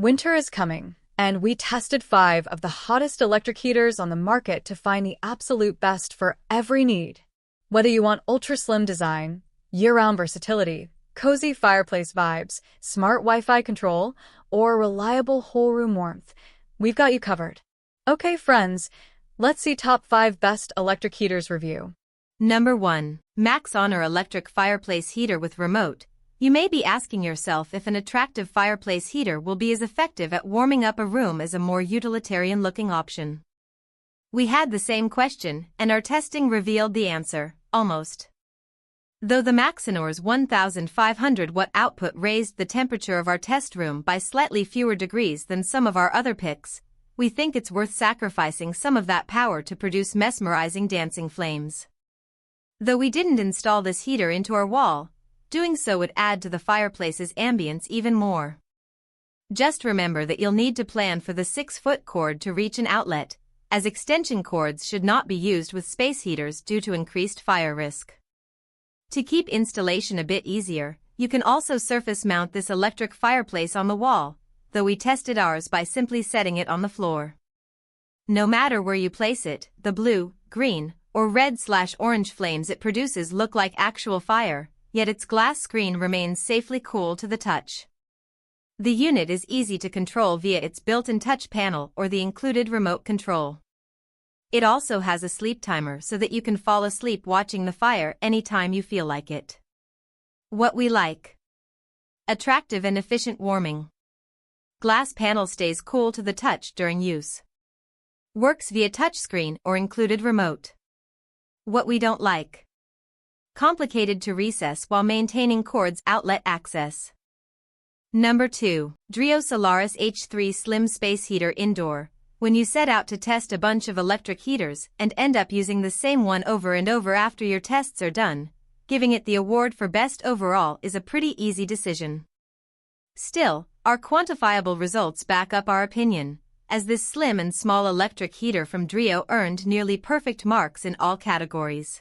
Winter is coming, and we tested 5 of the hottest electric heaters on the market to find the absolute best for every need. Whether you want ultra-slim design, year-round versatility, cozy fireplace vibes, smart Wi-Fi control, or reliable whole-room warmth, we've got you covered. Okay, friends, let's see top 5 best electric heaters review. Number 1. Maxhonor Electric Fireplace Heater with Remote. You may be asking yourself if an attractive fireplace heater will be as effective at warming up a room as a more utilitarian-looking option. We had the same question, and our testing revealed the answer, almost. Though the Maxhonor's 1,500-watt output raised the temperature of our test room by slightly fewer degrees than some of our other picks, we think it's worth sacrificing some of that power to produce mesmerizing dancing flames. Though we didn't install this heater into our wall, doing so would add to the fireplace's ambience even more. Just remember that you'll need to plan for the 6-foot cord to reach an outlet, as extension cords should not be used with space heaters due to increased fire risk. To keep installation a bit easier, you can also surface mount this electric fireplace on the wall, though we tested ours by simply setting it on the floor. No matter where you place it, the blue, green, or red/orange flames it produces look like actual fire, yet its glass screen remains safely cool to the touch. The unit is easy to control via its built-in touch panel or the included remote control. It also has a sleep timer so that you can fall asleep watching the fire anytime you feel like it. What we like. Attractive and efficient warming. Glass panel stays cool to the touch during use. Works via touchscreen or included remote. What we don't like. Complicated to recess while maintaining cord's outlet access. Number 2. Dreo Solaris H3 Slim Space Heater Indoor. When you set out to test a bunch of electric heaters and end up using the same one over and over after your tests are done, giving it the award for best overall is a pretty easy decision. Still, our quantifiable results back up our opinion, as this slim and small electric heater from Dreo earned nearly perfect marks in all categories.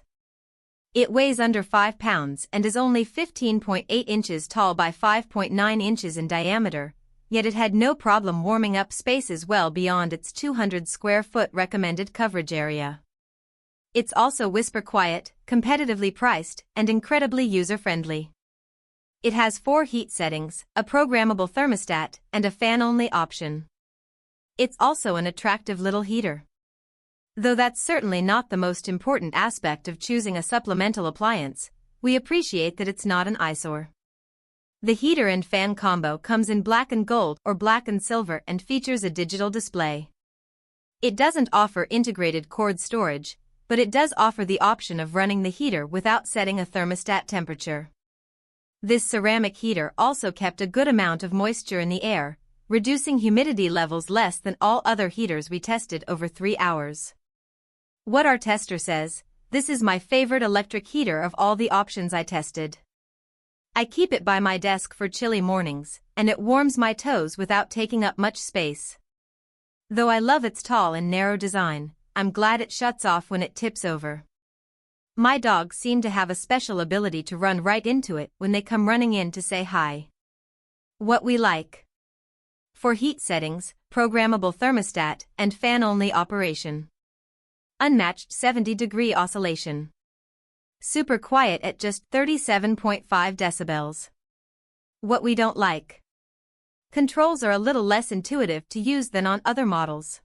It weighs under 5 pounds and is only 15.8 inches tall by 5.9 inches in diameter, yet it had no problem warming up spaces well beyond its 200 square foot recommended coverage area. It's also whisper quiet, competitively priced, and incredibly user-friendly. It has 4 heat settings, a programmable thermostat, and a fan-only option. It's also an attractive little heater. Though that's certainly not the most important aspect of choosing a supplemental appliance, we appreciate that it's not an eyesore. The heater and fan combo comes in black and gold or black and silver and features a digital display. It doesn't offer integrated cord storage, but it does offer the option of running the heater without setting a thermostat temperature. This ceramic heater also kept a good amount of moisture in the air, reducing humidity levels less than all other heaters we tested over 3 hours. What our tester says, this is my favorite electric heater of all the options I tested. I keep it by my desk for chilly mornings, and it warms my toes without taking up much space. Though I love its tall and narrow design, I'm glad it shuts off when it tips over. My dogs seem to have a special ability to run right into it when they come running in to say hi. What we like. For heat settings, programmable thermostat, and fan-only operation. Unmatched 70-degree oscillation. Super quiet at just 37.5 decibels. What we don't like. Controls are a little less intuitive to use than on other models.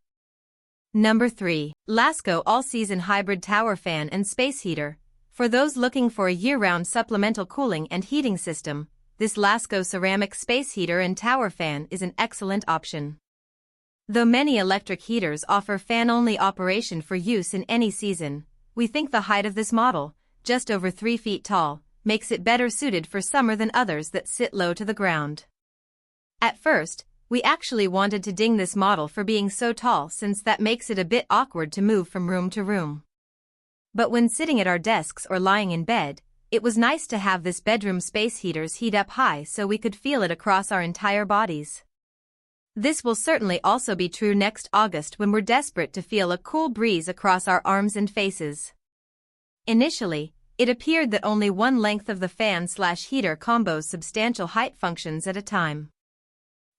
Number 3. Lasko All-Season Hybrid Tower Fan and Space Heater. For those looking for a year-round supplemental cooling and heating system, this Lasko ceramic space heater and tower fan is an excellent option. Though many electric heaters offer fan-only operation for use in any season, we think the height of this model, just over 3 feet tall, makes it better suited for summer than others that sit low to the ground. At first, we actually wanted to ding this model for being so tall since that makes it a bit awkward to move from room to room. But when sitting at our desks or lying in bed, it was nice to have this bedroom space heaters heat up high so we could feel it across our entire bodies. This will certainly also be true next August when we're desperate to feel a cool breeze across our arms and faces. Initially, it appeared that only one length of the fan/heater combo's substantial height functions at a time.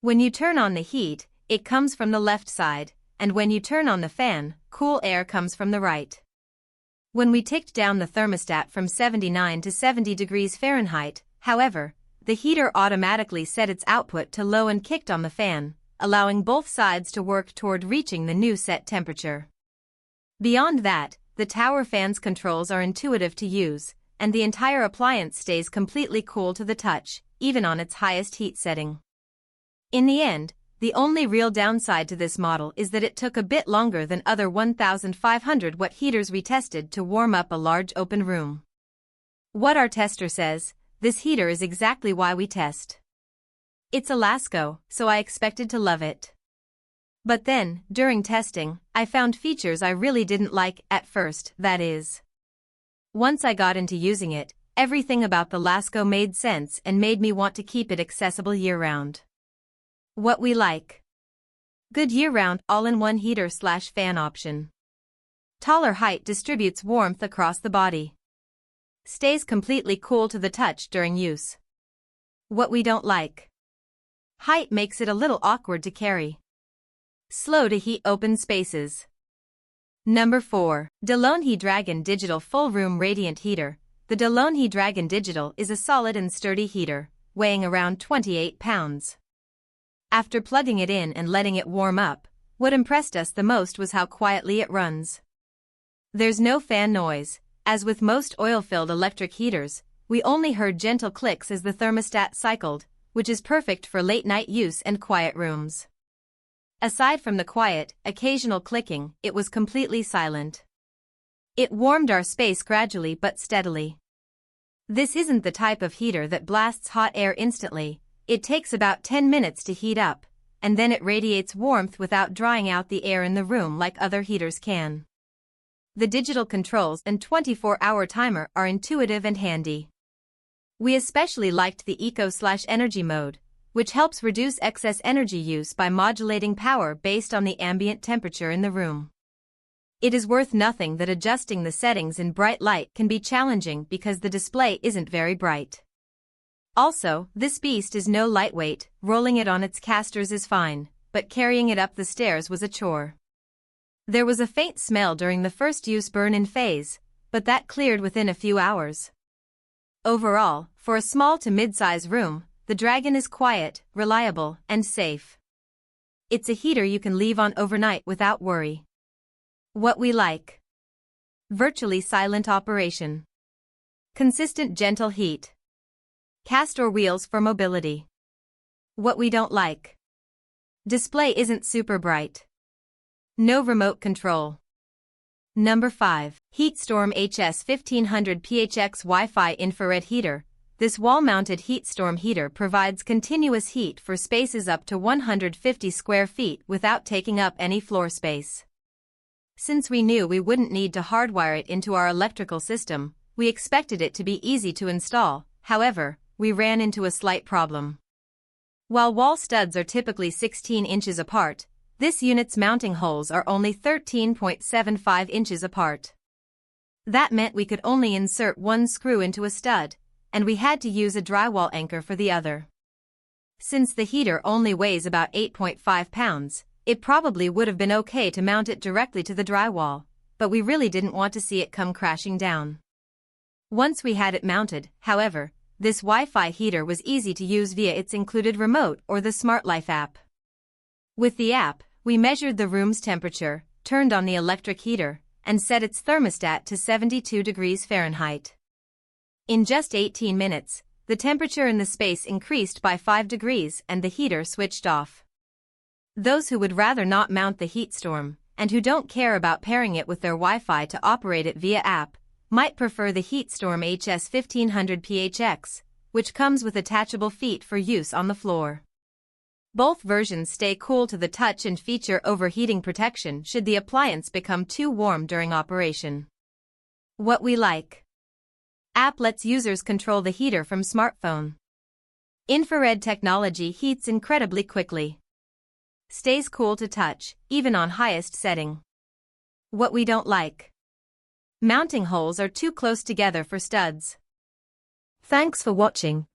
When you turn on the heat, it comes from the left side, and when you turn on the fan, cool air comes from the right. When we ticked down the thermostat from 79 to 70 degrees Fahrenheit, however, the heater automatically set its output to low and kicked on the fan, allowing both sides to work toward reaching the new set temperature. Beyond that, the tower fan's controls are intuitive to use, and the entire appliance stays completely cool to the touch, even on its highest heat setting. In the end, the only real downside to this model is that it took a bit longer than other 1,500 watt heaters we tested to warm up a large open room. What our tester says, this heater is exactly why we test. It's a Lasko, so I expected to love it. But then, during testing, I found features I really didn't like at first, that is. Once I got into using it, everything about the Lasko made sense and made me want to keep it accessible year-round. What we like. Good year-round all-in-one heater/fan option. Taller height distributes warmth across the body. Stays completely cool to the touch during use. What we don't like. Height makes it a little awkward to carry. Slow to heat open spaces. Number 4. Longhi Dragon Digital Full Room Radiant Heater. The Longhi Dragon Digital is a solid and sturdy heater, weighing around 28 pounds. After plugging it in and letting it warm up, what impressed us the most was how quietly it runs. There's no fan noise. As with most oil-filled electric heaters, we only heard gentle clicks as the thermostat cycled, which is perfect for late-night use and quiet rooms. Aside from the quiet, occasional clicking, it was completely silent. It warmed our space gradually but steadily. This isn't the type of heater that blasts hot air instantly. It takes about 10 minutes to heat up, and then it radiates warmth without drying out the air in the room like other heaters can. The digital controls and 24-hour timer are intuitive and handy. We especially liked the Eco/Energy mode, which helps reduce excess energy use by modulating power based on the ambient temperature in the room. It is worth noting that adjusting the settings in bright light can be challenging because the display isn't very bright. Also, this beast is no lightweight. Rolling it on its casters is fine, but carrying it up the stairs was a chore. There was a faint smell during the first use burn-in phase, but that cleared within a few hours. Overall, for a small to mid-size room, the Dragon is quiet, reliable, and safe. It's a heater you can leave on overnight without worry. What we like. Virtually silent operation. Consistent gentle heat. Caster wheels for mobility. What we don't like. Display isn't super bright. No remote control. Number 5. HeatStorm HS1500 PHX Wi-Fi Infrared Heater. This wall-mounted HeatStorm heater provides continuous heat for spaces up to 150 square feet without taking up any floor space. Since we knew we wouldn't need to hardwire it into our electrical system, we expected it to be easy to install. However, we ran into a slight problem. While wall studs are typically 16 inches apart, this unit's mounting holes are only 13.75 inches apart. That meant we could only insert one screw into a stud, and we had to use a drywall anchor for the other. Since the heater only weighs about 8.5 pounds, it probably would have been okay to mount it directly to the drywall, but we really didn't want to see it come crashing down. Once we had it mounted, however, this Wi-Fi heater was easy to use via its included remote or the SmartLife app. With the app, we measured the room's temperature, turned on the electric heater, and set its thermostat to 72 degrees Fahrenheit. In just 18 minutes, the temperature in the space increased by 5 degrees and the heater switched off. Those who would rather not mount the HeatStorm, and who don't care about pairing it with their Wi-Fi to operate it via app, might prefer the HeatStorm HS1500 PHX, which comes with attachable feet for use on the floor. Both versions stay cool to the touch and feature overheating protection should the appliance become too warm during operation. What we like. App lets users control the heater from smartphone. Infrared technology heats incredibly quickly. Stays cool to touch, even on highest setting. What we don't like. Mounting holes are too close together for studs. Thanks for watching.